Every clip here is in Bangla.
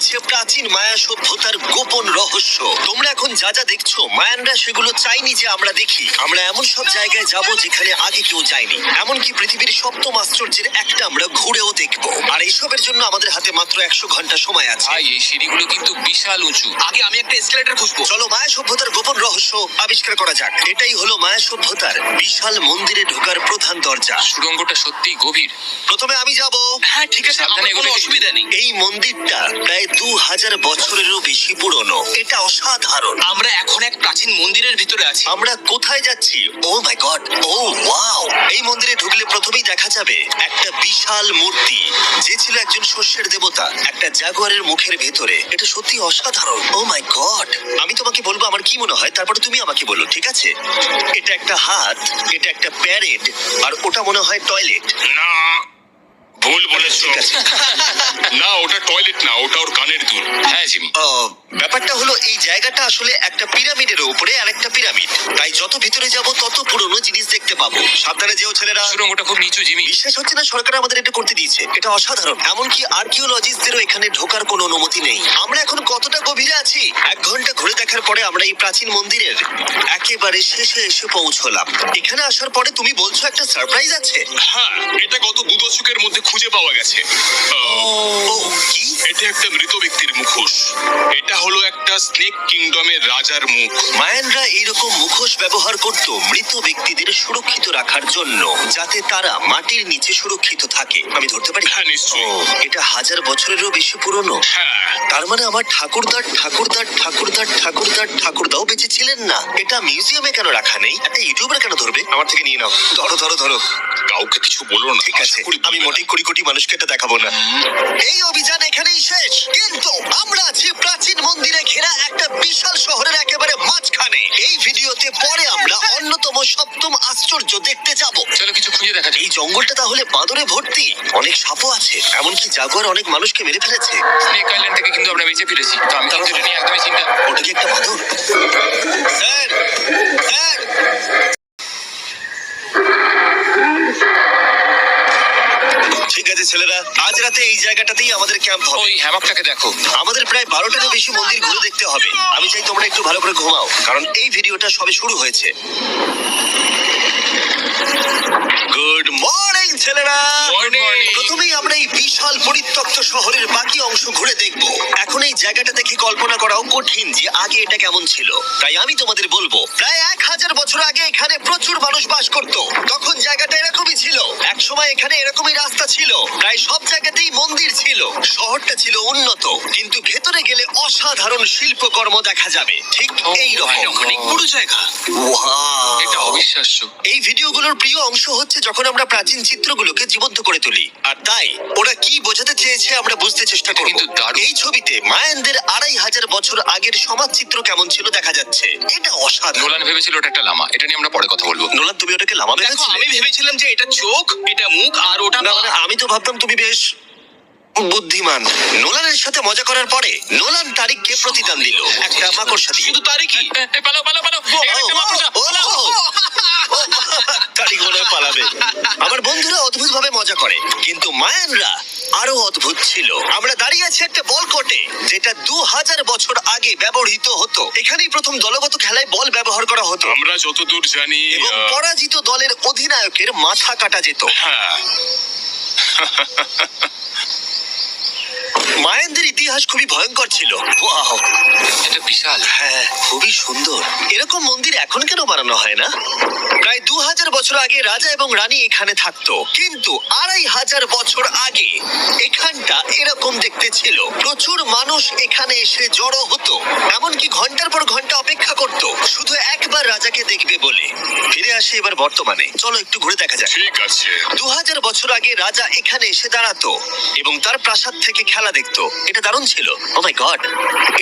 চলেছে প্রাচীন মায়া সভ্যতার গোপন রহস্য। তোমরা এখন যা যা দেখছো, মায়ানরা সেগুলো চাইনি যে আমরা দেখি। আমরা এমন সব জায়গায় যাব যেখানে আগে কেউ যায়নি, এমনকি পৃথিবীর সপ্তম আশ্চর্যের একটা আমরা ঘুরেও দেখবো। আর এইসবের জন্য আমাদের হাতে মাত্র 100 ঘন্টা সময় আছে। ভাই এই সিঁড়িগুলো কিন্তু বিশাল উঁচু। আগে আমি একটা এসকেলেটর খুঁজবো। চলো মায়া সভ্যতার গোপন রহস্য আবিষ্কার করা যাক। এটাই হলো মায়া সভ্যতার বিশাল মন্দিরে ঢোকার প্রধান দরজা। সুড়ঙ্গটা সত্যিই গভীর। প্রথমে আমি যাব। হ্যাঁ ঠিক আছে, সাবধানে আমার কোনো এগোলে অসুবিধা নেই। এই মন্দিরটা প্রায় 2000 বছরেরও বেশি পুরনো। এটা অসাধারণ। আমরা এখন এক প্রাচীন মন্দিরের ভিতরে আছি। আমরা কোথায় যাচ্ছি? ও মাই গড, ও ওয়াও! এই মন্দিরে ঢুকলে প্রথমেই দেখা যাবে একটা বিশাল মূর্তি, যে ছিল একজন শস্যের দেবতা, একটা জাগুয়ারের মুখের ভেতরে। এটা সত্যি অসাধারণ। ও মাই গড! আমি তোমাকে বলবো আমার কি মনে হয়, তারপরে তুমি আমাকে বলো, ঠিক আছে? এটা একটা হাত, এটা একটা প্যারেড, আর ওটা মনে হয় টয়লেট। না, ভুল বলেছো। ঠিক আছে। না, ওটা টয়লেট না, ওটা ওর কানের দুল। হ্যাঁ জিমি, ব্যাপারটা হলো এই জায়গাটা আসলে একটা পিরামিডের উপরে আরেকটা পিরামিড, তাই যত ভিতরে যাব তত পুরনো জিনিস দেখতে পাবো। সাবধানে যেও ছেলেরা। সুড়ঙ্গটা খুব নিচু জিমি। বিশ্বাস হচ্ছে না সরকার আমাদের এটা করতে দিয়েছে। এটা অসাধারণ। এমনকি আর্কিওলজিস্টদেরও এখানে ঢোকার কোনো অনুমতি নেই। আমরা এখন কতটা গভীরে আছি? 1 ঘন্টা ঘুরে দেখার পরে আমরা এই প্রাচীন মন্দিরের একেবারে শেষে এসে পৌঁছলাম। এখানে আসার পরে তুমি বলছো একটা সারপ্রাইজ আছে। হ্যাঁ, এটা গত 2 দশকের মধ্যে খুঁজে পাওয়া গেছে। ও কি? এটা একটা মৃত ব্যক্তির মুখোশ। এটা হলো একটা স্নেক কিংডমের রাজার মুখ। মায়ানরা এইরকম মুখোশ ব্যবহার করত মৃত ব্যক্তিদের সুরক্ষিত রাখার জন্য, যাতে তারা মাটির নিচে সুরক্ষিত থাকে। আমি ধরতে পারি? হ্যাঁ, নিশ্চয়ই। ও, এটা 1000 বছরেরও বেশি পুরনো। হ্যাঁ, তার মানে আমার ঠাকুরদাও বেঁচে ছিলেন না। এটা মিউজিয়ামে কেন রাখা নেই? একটা ইউটিউবার কেন ধরবে? আমার থেকে নিয়ে নাও। ধরো। কাউকে কিছু বলো না। ঠিক আছে, আশা করি আমি বলবে না। মোটেই কোটি মানুষকে এটা দেখাবো না। এই অভিযান এখানেই শেষ, কিন্তু আমরা আছি প্রাচীন মন্দিরে ঘেরা একটা বিশাল শহরের একেবারে মাঝখানে। এই ভিডিওতে পরে আমরা অন্যতম সপ্তম আশ্চর্য দেখতে যাব। চলো কিছু খুঁজে দেখা যাক। এই জঙ্গলটা তাহলে বাঁদরে ভর্তি। অনেক সাপও আছে, এমনকি জাগুয়ার অনেক মানুষকে মেরে ফেলেছে। স্নেক আইল্যান্ড থেকে কিন্তু আমরা বেঁচে ফিরেছি, তো আমি কিন্তু এটা নিয়ে একদমই চিন্তা। ওটা কি একটা বাঁদর? স্যার, ঠিক আছে ছেলেরা, আজ রাতে এই জায়গাটাতেই আমাদের ক্যাম্প হবে। ওই হ্যামকটাকে দেখো। আমাদের প্রায় 12টারও বেশি মন্দির ঘুরে দেখতে হবে। আমি চাই তোমরা একটু ভালো করে ঘুমাও, কারণ এই ভিডিওটা সবে শুরু হয়েছে। গুড মর্নিং ছেলেরা। Morning. প্রথমেই আমরা এই বিশাল পরিত্যক্ত শহরের বাকি অংশ ঘুরে দেখব। এখন এই জায়গাটা দেখে কল্পনা করাও কঠিন যে আগে এটা কেমন ছিল। তাই আমি তোমাদের বলবো, প্রায় 1000 বছর আগে এখানে প্রচুর মানুষ বাস করত। তখন জায়গাটা এরকমই ছিল। এক সময় এখানে এরকমই রাস্তা ছিল, প্রায় সব জায়গাতেই মন্দির ছিল। শহরটা ছিল উন্নত, কিন্তু ভেতরে গেলে অসাধারণ শিল্পকর্ম দেখা যাবে। ঠিক এই রকম অনেক বড় জায়গা। এটা অবিশ্বাস্য। এই ভিডিওগুলোর প্রিয় অংশ হচ্ছে যখন আমরা প্রাচীন চিত্রগুলোকে জীবন্ত করে তুলি, আর তাই ওরা কি বোঝাতে চেয়েছে আমরা বুঝতে চেষ্টা করব। কিন্তু দারুণ। এই ছবিতে মায়ানদের 2500 বছর আগের সমাজ চিত্র কেমন ছিল দেখা যাচ্ছে। এটা অসাধারণ। নোলান ভেবেছিল ওটা একটা লামা। এটা নিয়ে আমরা পরে কথা বলবো। নোলান, তুমি ওটাকে লামা দেখো, ভেবেছিলে? আমি ভেবেছিলাম যে এটা চোখ, এটা মুখ, আর ওটা না, মানে আমি তো ভাবতাম তুমি বেশ বুদ্ধিমান। নোলানের সাথে মজা করার পরে নোলান তারিখকে প্রতিদান দিল একটা মাকড়সা দিয়ে। শুধু তারই কি? পালাও। এখানে একটা মাকড়সা। তারিখ মনে হয় পালাবে। আমার বন্ধুরা অদ্ভুত ভাবে মজা করে, কিন্তু মায়ানরা আরো অদ্ভুত ছিল। আমরা দাঁড়িয়ে আছি একটা বল কোর্টে, যেটা 2000 বছর আগে ব্যবহৃত হতো। এখানেই প্রথম দলগত খেলায় বল ব্যবহার করা হতো, আমরা যতদূর জানি এবং পরাজিত দলের অধিনায়কের মাথা কাটা যেত। হ্যাঁ, মায়ানদের ইতিহাস খুবই ভয়ঙ্কর ছিল। ওয়াও, এটা বিশাল। হ্যাঁ, খুবই সুন্দর। এরকম মন্দির এখন কেন বানানো হয় না? প্রায় 2000 বছর আগে রাজা এবং রানী এখানে থাকতো, কিন্তু 2500 বছর আগে এখানটা এরকম দেখতে ছিল। প্রচুর মানুষ এখানে এসে জড়ো হতো, এমনকি ঘন্টার পর ঘন্টা অপেক্ষা করত শুধু একবার রাজাকে দেখবে বলে। ফিরে আসে এবার বর্তমানে। চলো একটু ঘুরে দেখা যাক। ঠিক আছে। 2000 বছর আগে রাজা এখানে এসে দাঁড়াতো এবং তার প্রাসাদ থেকে খেলা দেখতো। এটা দারুণ ছিল। ও মাই গড,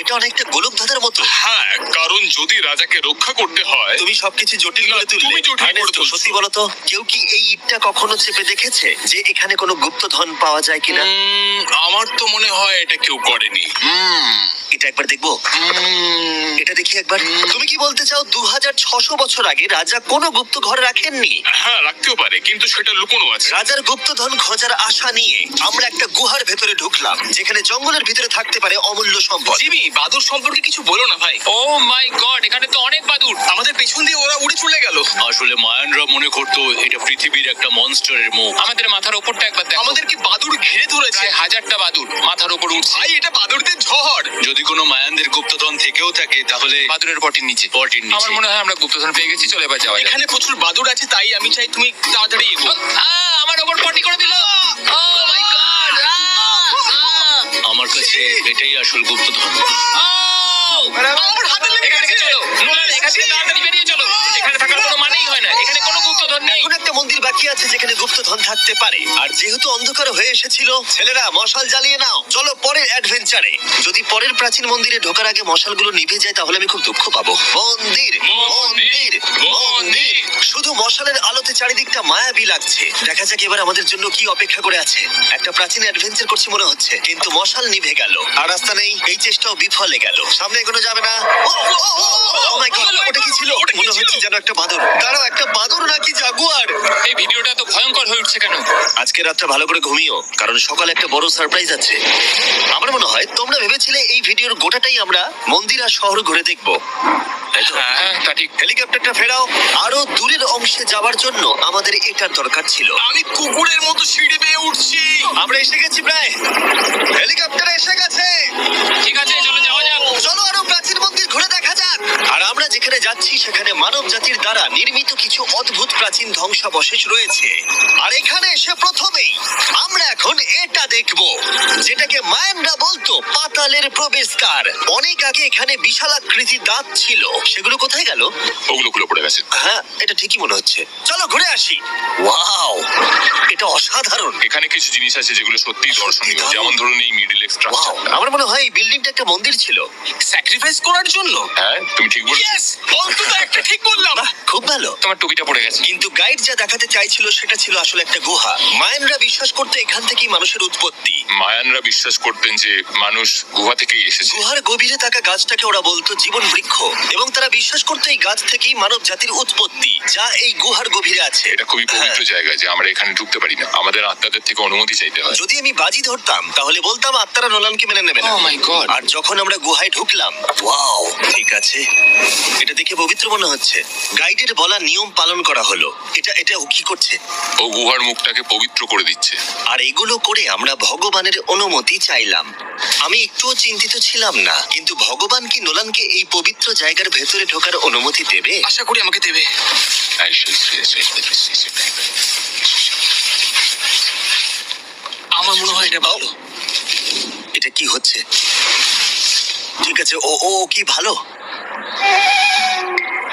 এটা অনেকটা গোলকধাঁধার মতো। হ্যাঁ, কারণ যদি রাজাকে রক্ষা করতে হয়। তুমি সবকিছু জটিল না, করে তুললে। তুমি জটিল করে আর্নেস্টো, তুলছো। সত্যি বলতো, কেউ কি এই ইটটা কখনো চেপে দেখেছে যে এখানে কোনো গুপ্তধন পাওয়া যায় কিনা? আমার তো মনে হয় এটা কেউ করেনি। এটা একবার দেখবো? এটা দেখি একবার। তুমি কি বলতে চাও 2600 বছর আগে রাজা কোনো গুপ্ত ঘর রাখেননি? হ্যাঁ, রাখতেও পারে, কিন্তু সেটা লুকোনো আছে। রাজার গুপ্তধন খোঁজার আশা নিয়ে আমরা একটা গুহার ভেতরে ঢুকলাম, যেখানে জঙ্গলের ভিতরে থাকতে পারে অমূল্য সম্পদ। জিমি, বাদুর সম্পর্কে কিছু বলো না ভাই। ও মাই গড, এখানে তো অনেক বাদুড়। আমাদের পেছন দিয়ে ওরা উড়ে চলে গেল। আসলে মায়ানরা মনে করতো এটা পৃথিবীর একটা মনস্টারের মুখ। আমাদের মাথার ওপরটা একবার দেখো, আমাদেরকে বাদুর ঘিরে ধরেছে। প্রায় 1000টা বাদুড় মাথার ওপর উঠছে। ভাই, এটা বাদুরদের ঝড়। যদি কোনো মায়ানদের গুপ্তধন থেকেও থাকে তাহলে বাদুড়ের পটির নিচে। পটির নিচে। আমার মনে হয় আমরা গুপ্তধন পেয়ে গেছি, চলে এবার যাওয়া যাক। এখানে প্রচুর বাদুর আছে, তাই আমি চাই তুমি তাড়াতাড়ি এগো। আমার ওপর পটি করে দিল। ও মাই গড! আমার কাছে এটাই আসল গুপ্তধন। আমার হাতে লেগে এখান থেকে গেছে। চলো, নোলান, এখান থেকে তাড়াতাড়ি বেরিয়ে চলো। এখানে থাকার কোনো মানেই হয় না, এখানে কোনো গুপ্তধন নেই। এখন একটা মন্দির বাকি আছে যেখানে গুপ্তধন থাকতে পারে, আর যেহেতু অন্ধকার হয়ে এসেছিল, ছেলেরা মশাল জ্বালিয়ে নাও। চলো পরের অ্যাডভেঞ্চারে। যদি পরের প্রাচীন মন্দিরে ঢোকার আগে মশালগুলো নিভে যায় তাহলে আমি খুব দুঃখ পাবো। মন্দির, মন্দির, মন্দির। শুধু মশালের আলোতে চারিদিকটা মায়াবী লাগছে। দেখা যাক এবার আমাদের জন্য কি অপেক্ষা করে আছে। একটা প্রাচীন অ্যাডভেঞ্চার করছি মনে হচ্ছে, কিন্তু মশাল নিভে গেল আর রাস্তা নেই। এই চেষ্টাও বিফলে গেল। সামনে এগোনো যাবে না। Oh my God, ওটা কি ছিল? মনে হচ্ছে যেন একটা বাদর। দাঁড়াও, একটা বাদর নাকি জাগুয়ার? এই ভিডিওটা তো ভয়ঙ্কর হয়ে উঠছে কেন? আজকে রাতটা ভালো করে ঘুমিও, কারণ সকালে একটা বড় সারপ্রাইজ আছে। আমার মনে হয় তোমরা ভেবেছিলে এই ভিডিওর গোটাটাই আমরা মন্দির আর শহর ঘুরে দেখবো, তাই তো? হ্যাঁ, তা ঠিক। হেলিকপ্টারটা ফেরাও। আরো দূরের অংশে যাওয়ার জন্য আমাদের এটার দরকার ছিল। আমি কুকুরের মতো সিঁড়ি বেয়ে উঠছি। আমরা এসে গেছি প্রায়। হেলিকপ্টার এসে গেছে। ঠিক আছে, চলো যাওয়া যাক। চলো আরো প্রাচীন মন্দির ঘুরে দেখা যাক। আর আমরা যেখানে যাচ্ছি সেখানে মানব জাতির দ্বারা নির্মিত কিছু অদ্ভুত প্রাচীন ধ্বংসাবশেষ রয়েছে। আর এখানে এসে প্রথমেই আমরা এখন এটা দেখব, যেটাকে মায়ানরা বলতো পাতালের প্রবেশদ্বার। অনেক আগে এখানে বিশালাকৃতির দাঁত ছিল, সেগুলো কোথায় গেল? ওগুলো খুলে পড়ে গেছে। হ্যাঁ, এটা ঠিকই মনে হচ্ছে। চলো ঘুরে আসি। ওয়াও, এটা অসাধারণ। এখানে কিছু জিনিস আছে যেগুলো সত্যি দর্শনীয়, দারুণ। যেমন ধরুন এই মিডল ওয়াও, স্ট্রাকচার। আমার মনে হয় এই বিল্ডিংটা একটা মন্দির ছিল। স্যাক্রিফাইস করার জন্য। হ্যাঁ, তুমি ঠিক বলেছো। ইয়েস, অন্তত একটা ঠিক বললাম। বাহ, খুব ভালো। তোমার টুপিটা পড়ে গেছে। কিন্তু গাইড যা দেখাতে চাইছিল সেটা ছিল আসলে একটা গুহা। মায়ানরা বিশ্বাস করতে এখান থেকেই মানুষের উৎপত্তি। মায়ানরা বিশ্বাস করতেন যে মানুষ গুহা থেকেই এসেছে। গুহার গভীরে থাকা গাছটাকে ওরা বলতো জীবন বৃক্ষ, এবং তারা বিশ্বাস করতো এই গাছ থেকেই মানব জাতির উৎপত্তি, যা এই গুহার গভীরে আছে। এটা খুবই পবিত্র হ্যাঁ। জায়গা যে আমরা এখানে ঢুকতে পারি না, আমাদের আত্মাদের থেকে অনুমতি চাইতে হয়। যদি আমি বাজি ধরতাম তাহলে বলতাম আত্মারা নোলানকে মেনে নেবে না। Oh my God! আর যখন আমরা গুহায় ঢুকলাম, ওয়াও, ঠিক আছে, এটা দেখে পবিত্র মনে হচ্ছে। গাইডের বলা নিয়ম পালন করা হলো। এটা ও কি করছে? ও গুহার মুখটাকে পবিত্র করে দিচ্ছে। আর এগুলো করে আমরা ভগবানের অনুমতি চাইলাম। আমি একটুও চিন্তিত ছিলাম না, কিন্তু ভগবান কি নোলানকে এই পবিত্র জায়গার ভেতরে ঢোকার অনুমতি দেবে? আশা করি আমাকে দেবে। আমার মনে হয় এটা ভালো। এটা কি হচ্ছে? ঠিক আছে, ও ও ও কি ভালো?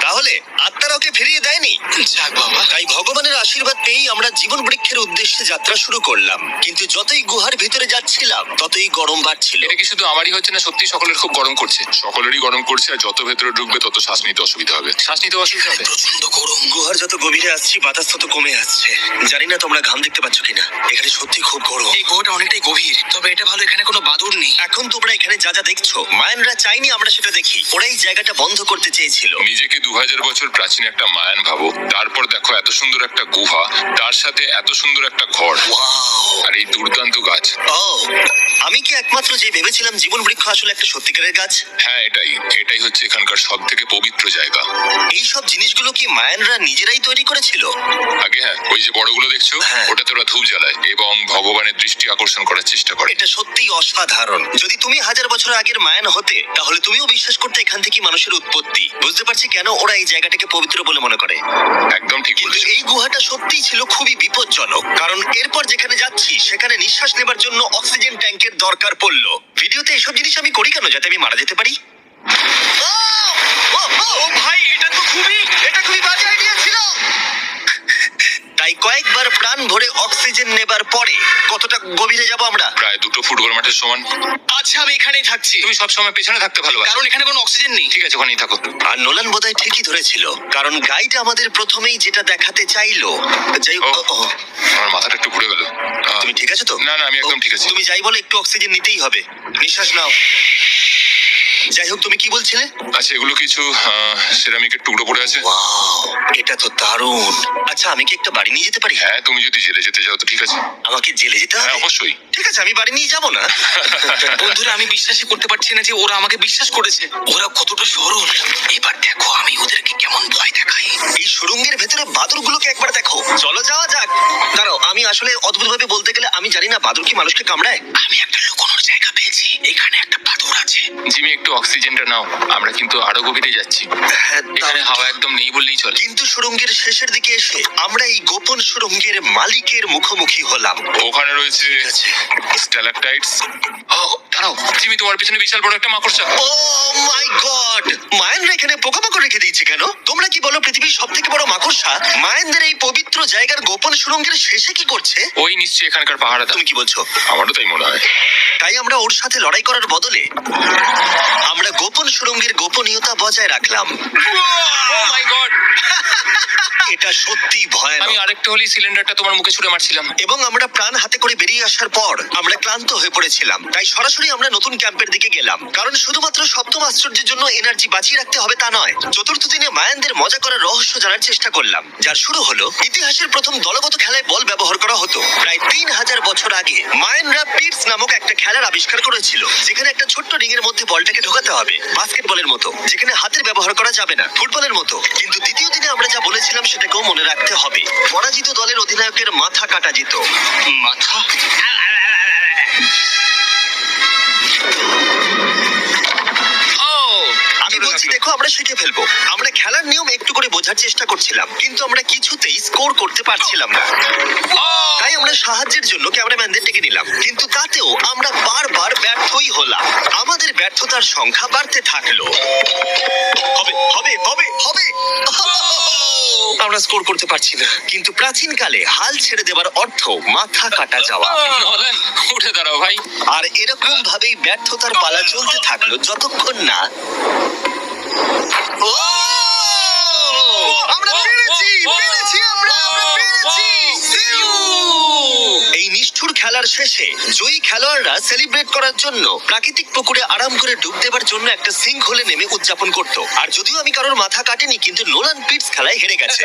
তাহলে আত্মারা ওকে ফিরিয়ে দেয়নি। যাক বাবা। তাই ভগবানের আশীর্বাদ পেয়েই আমরা জীবন বৃক্ষের উদ্দেশ্যে যাত্রা শুরু করলাম। কিন্তু যতই গুহার ভিতরে যাচ্ছিলাম ততই গরম বাড়ছিল। এটা কি শুধু আমারই হচ্ছে না, সত্যি সকলের খুব গরম করছে? সকলেরই গরম করছে, আর যত ভেতরে ঢুকবে তত শ্বাস নিতে অসুবিধা হবে। শ্বাস নিতে অসুবিধা হবে। প্রচন্ড গরম। গুহার যত গভীরে আসছি বাতাস তত কমে আসছে। জানি না তোমরা ঘাম দেখতে পাচ্ছ কিনা, এখানে সত্যি খুব গরম। এই গুহাটা অনেকটাই গভীর, তবে এটা ভালো এখানে কোনো বাদুর নেই। এখন তোমরা এখানে যা যা দেখছো, মায়ানরা চাইনি আমরা সেটা দেখি। ওরা এই জায়গাটা বন্ধ করতে চেয়েছিল। নিজেকে 2000 বছর প্রাচীন একটা মায়ান ভাবো, তারপর দেখো এত সুন্দর একটা গুহা, তার সাথে এত সুন্দর একটা ঘর, ওয়াও, আর এই দুর্দান্ত গাছ। ও, আমি কি একমাত্র যে ভেবেছিলাম জীবন বৃক্ষ আসলে একটা সত্যিকারের গাছ? হ্যাঁ, এটাই হচ্ছে এখানকার সব থেকে পবিত্র জায়গা। এই সব জিনিসগুলো কি মায়ানরা নিজেরাই তৈরি করেছিল? আগে হ্যাঁ, ওই যে বড়গুলো দেখছো, হ্যাঁ। ওটাতে ওরা ধূপ জ্বালায় এবং ভগবানের দৃষ্টি আকর্ষণ করার চেষ্টা করে। এটা সত্যিই অসাধারণ। যদি তুমি 1000 বছর আগের মায়ান হতে, তাহলে তুমিও বিশ্বাস করতে এখান থেকে মানুষের উৎপত্তি। বুঝতে পারছি কেন ওরা এই জায়গাটাকে পবিত্র বলে মনে করে। একদম ঠিক কিন্তু বলেছো। এই গুহাটা সত্যিই ছিল খুবই বিপজ্জনক, কারণ এরপর যেখানে যাচ্ছি সেখানে নিঃশ্বাস নেবার জন্য অক্সিজেন ট্যাঙ্কের দরকার পড়লো। ভিডিওতে এসব জিনিস আমি করি কেন? যাতে আমি মারা যেতে পারি? ও ভাই, এটা খুবই বাজে আইডিয়া ছিল। তাই কয়েকবার প্রাণ ভরে অক্সিজেন নেবার পরে কতটা গভীরে যাব আমরা? প্রায় 2 ফুটবল মাঠের সমান। আচ্ছা, আমি এখানেই থাকছি, তুমি সবসময় পেছনে থাকতে ভালোবাসো। কারণ এখানে কোনো অক্সিজেন নেই। ঠিক আছে, ওখানেই থাকো। আর নোলান বোধহয় ঠিকই ধরেছিল, কারণ গাইড আমাদের প্রথমেই যেটা দেখাতে চাইলো। যাই হোক, ও, আমার মাথাটা একটু ঘুরে গেল। তুমি ঠিক আছো তো? না, আমি একদম ঠিক আছি। তুমি যাই বলো, একটু অক্সিজেন নিতেই হবে। নিঃশ্বাস নাও। যাই হোক, তুমি কি বলছিলে? আচ্ছা, এগুলো কিছু সিরামিকের টুকরো পড়ে আছে। ওয়াও, এটা তো দারুণ। আচ্ছা, আমি কি একটা বাড়ি নিয়ে যেতে পারি? হ্যাঁ, তুমি যদি জেলে যেতে চাও তো ঠিক আছে। আমাকে জেলে যেতে হবে? হ্যাঁ, অবশ্যই। ঠিক আছে, আমি বাড়ি নিয়ে যাবো না। বন্ধুরা, আমি বিশ্বাসই করতে পারছি না যে ওরা আমাকে বিশ্বাস করেছে। ওরা কতটা সরল। এবার দেখো আমি ওদেরকে কেমন ভয় দেখাই। এই সুড়ঙ্গের ভেতরে বাদুরগুলোকে একবার দেখো। চলো যাওয়া যাক। দাঁড়াও, আমি আসলে অদ্ভুতভাবে বলতে গেলে আমি জানি না বাদুর কি মানুষকে কামড়ায়। আমি একটা লুকোনোর জায়গা পেয়েছি। এখানে একটা বাদুর আছে। জিমি, একটু অক্সিজেনটা নাও, আমরা কিন্তু আরো গভীরে যাচ্ছি। হ্যাঁ, এখানে দাও। হাওয়া একদম নেই বললেই চলে। কিন্তু সুড়ঙ্গের শেষের দিকে এসে আমরা এই গোপন সুড়ঙ্গের মালিকের মুখোমুখি হলাম। ওখানে রয়েছে আছে। স্ট্যালাকটাইটস। ও দাঁড়াও, জিমি, তোমার পিছনে বিশাল বড় একটা মাকড়সা। ও মাই গড! মায়ানরা এখানে পোকামাকড় রেখে দিয়েছে কেন? তোমরা কি বলো পৃথিবীর সব থেকে বড় মাকড়সা মায়ানদের এই পবিত্র জায়গার গোপন সুড়ঙ্গের শেষে কি করছে? ওই নিশ্চয়ই এখানকার পাহাড়া। তুমি কি বলছো? আমারও তাই মনে হয়। তাই আমরা ওর সাথে লড়াই করার বদলে আমরা গোপন সুড়ঙ্গের গোপনীয়তা বজায় রাখলাম। ও মাই গড, এটা সত্যি ভয়ানক। আমি আরেকটু হলেই সিলিন্ডারটা তোমার মুখে ছুঁড়ে মারছিলাম। এবং আমরা প্রাণ হাতে করে বেরিয়ে আসার পর আমরা ক্লান্ত হয়ে পড়েছিলাম, তাই সরাসরি আমরা নতুন ক্যাম্পের দিকে গেলাম। কারণ শুধুমাত্র সপ্তম আশ্চর্যের জন্য এনার্জি বাঁচিয়ে রাখতে হবে তা নয়, চতুর্থ দিনে মায়ানদের মজা করার রহস্য জানার চেষ্টা করলাম, যার শুরু হলো ইতিহাসের প্রথম দলগত খেলায় বল ব্যবহার করা হতো। প্রায় 3000 বছর আগে মায়ানরা পিটস নামক একটা খেলার আবিষ্কার করেছিল, যেখানে একটা ছোট্ট রিং এর মধ্যে বলটাকে ঢোকাতে হবে, বাস্কেটবলের মতো, যেখানে হাতের ব্যবহার করা যাবে না, ফুটবলের মতো। কিন্তু দ্বিতীয় দিনে আমরা যা বলেছিলাম সেটাকেও মনে রাখতে হবে। পরাজিত দলের অধিনায়কের মাথা কাটা যেত। মাথা? আমি বলছি, দেখো, আমরা শিখে ফেলবো। আমরা খেলার নিয়ম একটু করে বোঝার চেষ্টা করছিলাম, কিন্তু আমরা কিছুতেই স্কোর করতে পারছিলাম না। তাই আমরা সাহায্যের জন্য ক্যামেরাম্যানদের ডেকে নিলাম, কিন্তু তাতেও আমরা বারবার ব্যর্থই হলাম। আমাদের ব্যর্থতার সংখ্যা বাড়তে থাকলো। হবে হবে হবে হবে আমরা স্কোর করতে পারছি না। কিন্তু প্রাচীনকালে হাল ছেড়ে দেওয়ার অর্থ মাথা কাটা যাওয়া। নলেন, উঠে দাঁড়াও ভাই। আর এরকম ভাবেই ব্যর্থতার পালা চলতে থাকলো যতক্ষণ না ও! আমরা পেরেছি, পেরেছি, আমরা পেরেছি! এই নিষ্ঠুর খেলার শেষে জয়ী খেলোয়াড়রা সেলিব্রেট করার জন্য প্রাকৃতিক পুকুরে আরাম করে ডুব দেবার জন্য একটা সিঙ্ক হোলে নেমে উদযাপন করত। আর যদিও আমি কারোর মাথা কাটিনি, কিন্তু নোলান পিটস খেলায় হেরে গেছে।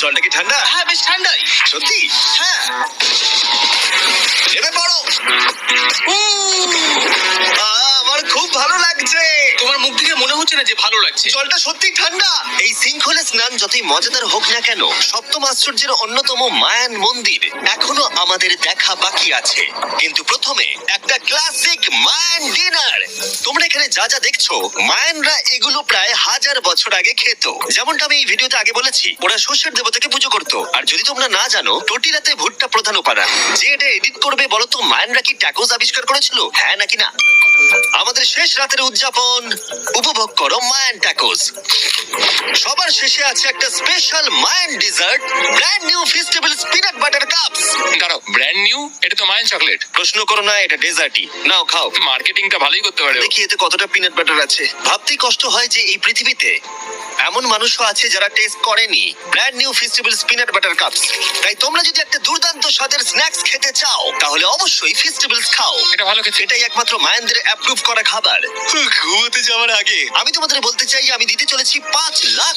জলটা কি ঠান্ডা? হ্যাঁ, বেশ ঠান্ডাই। সত্যি? হ্যাঁ। নেমে পড়ো। আমার খুব ভালো লাগছে। তোমার মুখ থেকে মনে হচ্ছে না যে ভালো লাগছে। জলটা সত্যি ঠান্ডা। এই সিঙ্কহোলে স্নান যতই মজাদার হোক না কেন, সপ্তম আশ্চর্যের অন্যতম মায়ান মন্দির এখনো আমাদের দেখা বাকি আছে। কিন্তু প্রথমে একটা ক্লাসিক মায়ান ডিনার। তোমরা এখানে যা যা দেখছো, মায়ানরা এগুলো প্রায় 1000 বছর আগে খেত। যেমনটা আমি এই ভিডিওতে আগে বলেছি, ওরা শস্যের দেবতাকে পুজো করত। আর যদি তোমরা না জানো, টোটিরাতে ভুট্টা প্রধান উপাদান। যে এটা এডিট করবে বলো তো, মায়ানরা কি ট্যাকোস আবিষ্কার করেছিল? হ্যাঁ নাকি না? আমাদের শেষ রাতের উদযাপন উপভোগ করো মায়ান ট্যাকোস। সবার শেষে আছে একটা special Mayan dessert, brand new festival peanut butter cups. দাঁড়াও, ব্র্যান্ড নিউ? এটা তো মায়ান চকলেট। প্রশ্ন করো না, এটা ডেজার্টই। নাও খাও। মার্কেটিংটা ভালোই করতে পারে ও। দেখি এতে কতটা পিনাট বাটার আছে। ভাবতেই কষ্ট হয় যে এই পৃথিবীতে এমন মানুষও আছে যারা টেস্ট করেনি brand new festival peanut butter cups. তাই তোমরা যদি একটা দুর্দান্ত স্বাদের স্ন্যাক্স খেতে চাও, তাহলে অবশ্যই ফেস্টিভ্যালস খাও। এটা ভালো খেতে। এটাই একমাত্র মায়ানদের অ্যাপ্রুভ করা খাবার। ঘুমোতে যাওয়ার আগে আমি তোমাদের বলতে চাই, আমি দিতে চলেছি $5 লাখ।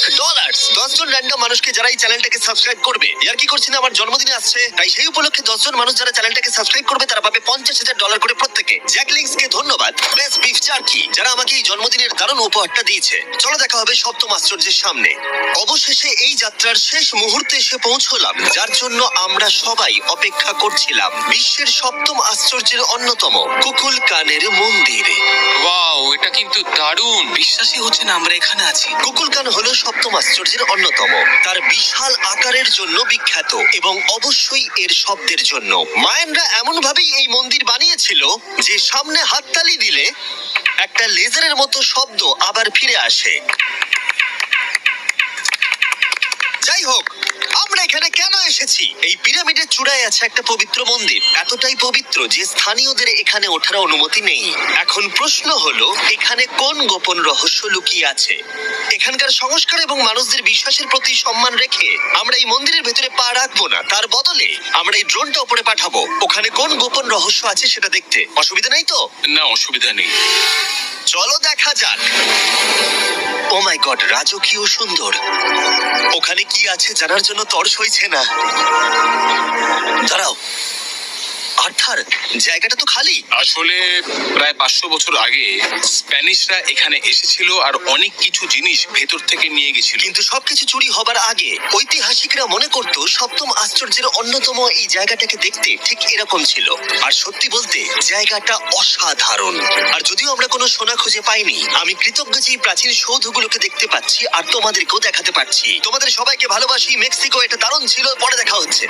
10 জন র্যান্ডম মানুষকে যারা এই চ্যানেলটাকে সাবস্ক্রাইব করবে। আর কি করছি না, আমার জন্মদিন আসছে, তাই সেই উপলক্ষে 10 জন মানুষ যারা চ্যানেলটাকে সাবস্ক্রাইব করবে তারা পাবে $50,000 করে প্রত্যেকে। জ্যাক লিংকসকে ধন্যবাদ, বেস্ট বিফ জার্কি, যারা আমাকে এই জন্মদিনের দারুণ উপহারটা দিয়েছে। চলো দেখা হবে সপ্তম আশ্চর্যের সামনে। অবশেষে এই যাত্রার শেষ মুহূর্তে এসে পৌঁছলাম, যার জন্য আমরা সবাই অপেক্ষা করছিলাম। বিশ্বের সপ্তম আশ্চর্যের অন্যতম কুকুলকানের মন্দির। ওয়াও, এটা কিন্তু দারুণ। বিশ্বাসই হচ্ছে না আমরা এখানে আছি। কুকুলকান হলো সপ্তম আশ্চর্যের অন্যতম। তার বিশাল আকারের জন্য বিখ্যাত এবং অবশ্যই এর শব্দের জন্য। মায়ানরা এমন ভাবেই এই মন্দির বানিয়েছিল যে সামনে হাততালি দিলে একটা লেজারের মতো শব্দ আবার ফিরে আসে। যাই হোক, আমরা এখানে কেন এসেছি? এই পিরামিডের চূড়ায় আছে একটা পবিত্র মন্দির, এতটাই পবিত্র যে স্থানীয়দের এখানে ওঠার অনুমতি নেই। এখন প্রশ্ন হলো, এখানে কোন গোপন রহস্য লুকিয়ে আছে? এখানকার সংস্কার এবং মানুষদের বিশ্বাসের প্রতি সম্মান রেখে আমরা এই মন্দিরের ভেতরে পা রাখবো না, তার বদলে আমরা এই ড্রোনটা উপরে পাঠাবো ওখানে কোন গোপন রহস্য আছে সেটা দেখতে। অসুবিধা নেই তো? না, অসুবিধা নেই। চলো দেখা যাক। ও মাই গড, রাজকীয় সুন্দর। ওখানে কি আছে জানার জন্য তর সইছে না। দাঁড়াও, আর্থার, জায়গাটা তো খালি। আসলে প্রায় 500 বছর আগে স্প্যানিশরা এখানে এসেছিল আর অনেক কিছু জিনিস ভেতর থেকে নিয়ে গেছিল। কিন্তু সবকিছু চুরি হবার আগে ঐতিহাসিকরা মনে করত সপ্তম আশ্চর্যের অন্যতম এই জায়গাটাকে দেখতে ঠিক এরকম ছিল। আর সত্যি বলতে জায়গাটা অসাধারণ। আর যদিও আমরা কোনো সোনা খুঁজে পাইনি, আমি কৃতজ্ঞ যে এই প্রাচীন সৌধগুলোকে দেখতে পাচ্ছি আর তোমাদেরকেও দেখাতে পারছি। তোমাদের সবাইকে ভালোবাসি। মেক্সিকো, এটা দারুণ ছিল। পরে দেখা হচ্ছে।